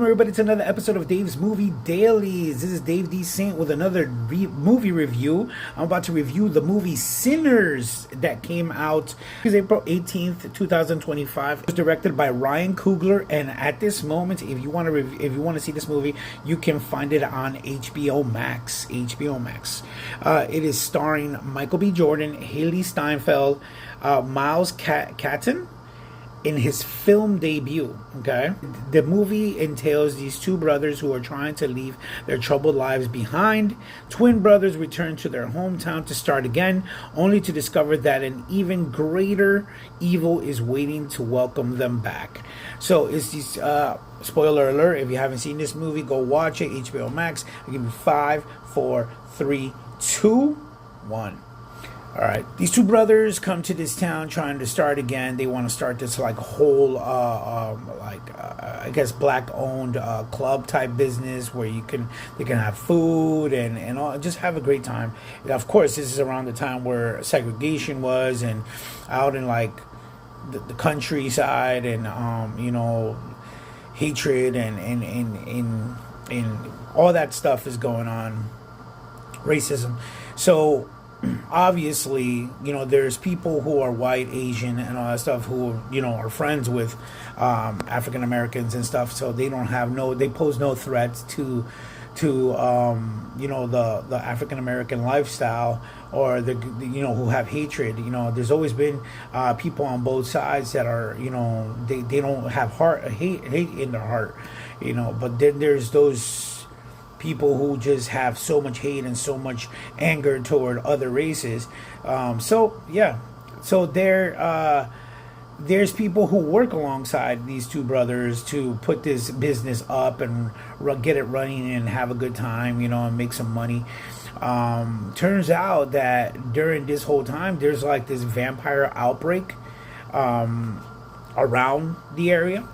Welcome everybody to another episode of Dave's Movie Dailies. This is Dave D. Saint with another movie review. I'm about to review the movie Sinners that came out April 18th, 2025. It was directed by Ryan Coogler, and at this moment, if you want to see this movie, you can find it on HBO Max. It is starring Michael B. Jordan, Haley Steinfeld, Miles Catton in his film debut. Okay, the movie entails these two brothers who are trying to leave their troubled lives behind. Twin brothers return to their hometown to start again, only to discover that an even greater evil is waiting to welcome them back. So it's these spoiler alert, if you haven't seen this movie, go watch it. HBO Max. I'll give you 5, 4, 3, 2, 1. All right, these two brothers come to this town trying to start again. They want to start this whole I guess black-owned club type business where they can have food and all, just have a great time. And of course, this is around the time where segregation was, and out in the countryside, and hatred and all that stuff is going on, racism. So obviously, there's people who are white, Asian, and all that stuff who, are friends with African Americans and stuff. So they pose no threats to the African American lifestyle, or who have hatred. There's always been people on both sides that are, they don't have hate in their heart, but then there's those people who just have so much hate and so much anger toward other races. So there's people who work alongside these two brothers to put this business up and get it running and have a good time, and make some money. Turns out that during this whole time, there's this vampire outbreak around the area.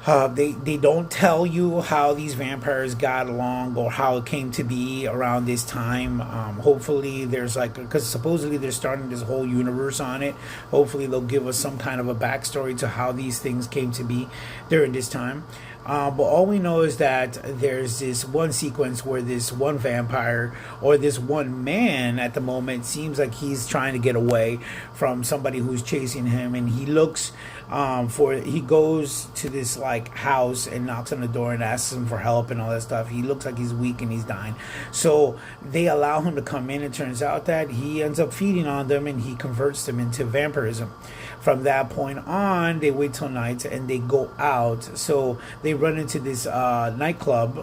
They don't tell you how these vampires got along or how it came to be around this time. Hopefully there's because supposedly they're starting this whole universe on it. Hopefully they'll give us some kind of a backstory to how these things came to be during this time. But all we know is that there's this one sequence where this one vampire, or this one man at the moment, seems like he's trying to get away from somebody who's chasing him, and he looks he goes to this house and knocks on the door and asks him for help and all that stuff. He looks like he's weak and he's dying. So they allow him to come in. It turns out that he ends up feeding on them, and he converts them into vampirism. From that point on, they wait till night and they go out. So they run into this nightclub,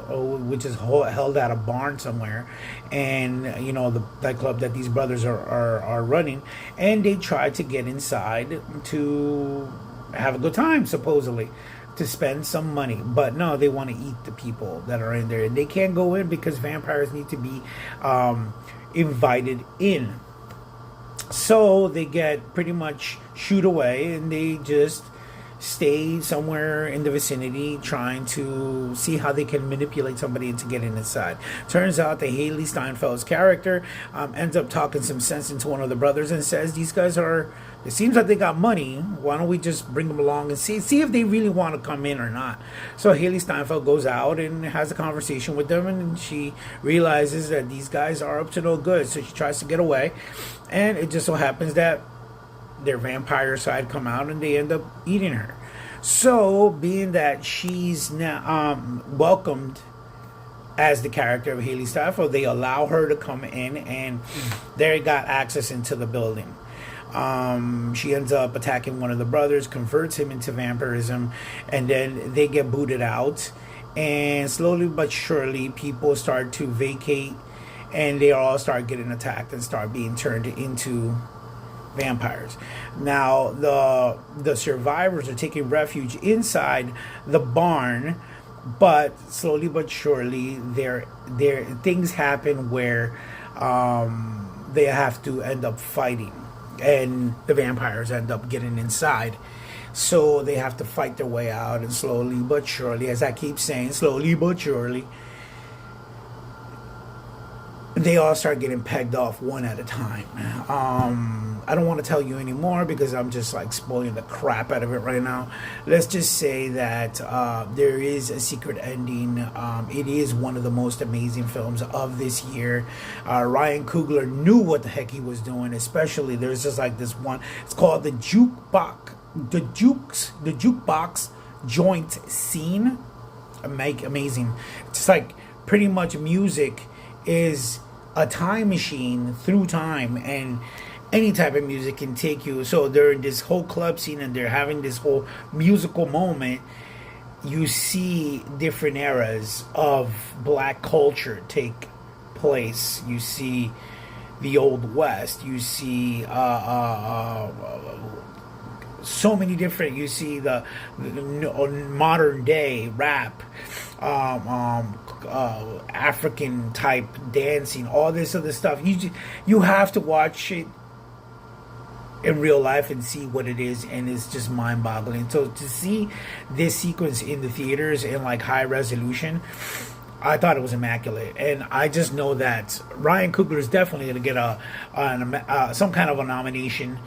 which is held at a barn somewhere, and the nightclub that these brothers are running, and they try to get inside to have a good time, supposedly, to spend some money. But no, they want to eat the people that are in there, and they can't go in because vampires need to be invited in. So they get pretty much shooed away, and they just stay somewhere in the vicinity trying to see how they can manipulate somebody into getting inside. Turns out that Haley Steinfeld's character ends up talking some sense into one of the brothers and says, these guys it seems like they got money. Why don't we just bring them along and see if they really want to come in or not? So Haley Steinfeld goes out and has a conversation with them, and she realizes that these guys are up to no good. So she tries to get away, and it just so happens that their vampire side come out, and they end up eating her. So being that she's now welcomed as the character of Haley Steinfeld, they allow her to come in, and they got access into the building. She ends up attacking one of the brothers, converts him into vampirism, and then they get booted out. And slowly but surely, people start to vacate, and they all start getting attacked and start being turned into vampires. Now the survivors are taking refuge inside the barn, but slowly but surely there things happen where they have to end up fighting, and the vampires end up getting inside. So they have to fight their way out, and slowly but surely, as I keep saying, slowly but surely, they all start getting pegged off one at a time. I don't want to tell you anymore because I'm just like spoiling the crap out of it right now. Let's just say that there is a secret ending. It is one of the most amazing films of this year. Ryan Coogler knew what the heck he was doing, especially there's just like this one. It's called the jukebox joint scene. Amazing. It's like pretty much music is a time machine through time, and any type of music can take you. So they're in this whole club scene and they're having this whole musical moment. You see different eras of black culture take place. You see the Old West. You see so many different. You see the modern day rap, African type dancing, all this other stuff. You have to watch it in real life and see what it is, and it's just mind-boggling. So to see this sequence in the theaters in like high resolution, I thought it was immaculate, and I just know that Ryan Coogler is definitely going to get some kind of a nomination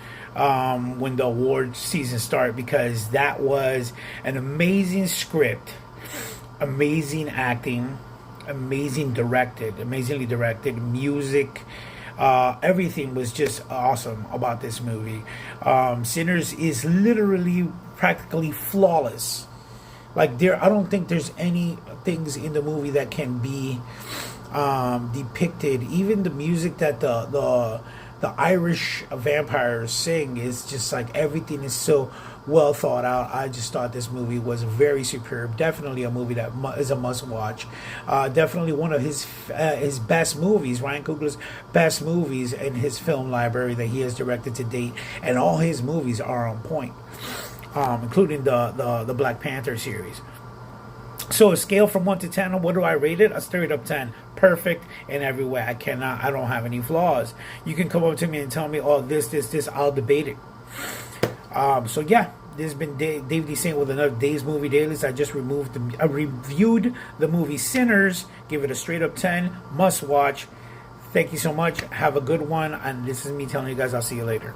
when the award season starts, because that was an amazing script, amazing acting, amazingly directed music. Everything was just awesome about this movie. Sinners is literally practically flawless. Like I don't think there's any things in the movie that can be depicted. Even the music that the Irish vampires sing is just like, everything is so well thought out. I just thought this movie was very superb. Definitely a movie that is a must watch. Definitely one of his best movies, Ryan Coogler's best movies in his film library that he has directed to date, and all his movies are on point, including the Black Panther series. So a scale from 1 to 10, what do I rate it? A straight up 10. Perfect in every way. I don't have any flaws. You can come up to me and tell me, oh, this, I'll debate it. So yeah, this has been Dave D. Saint with another Days Movie Dailies. I just reviewed the movie Sinners. Give it a straight up 10. Must watch. Thank you so much. Have a good one. And this is me telling you guys, I'll see you later.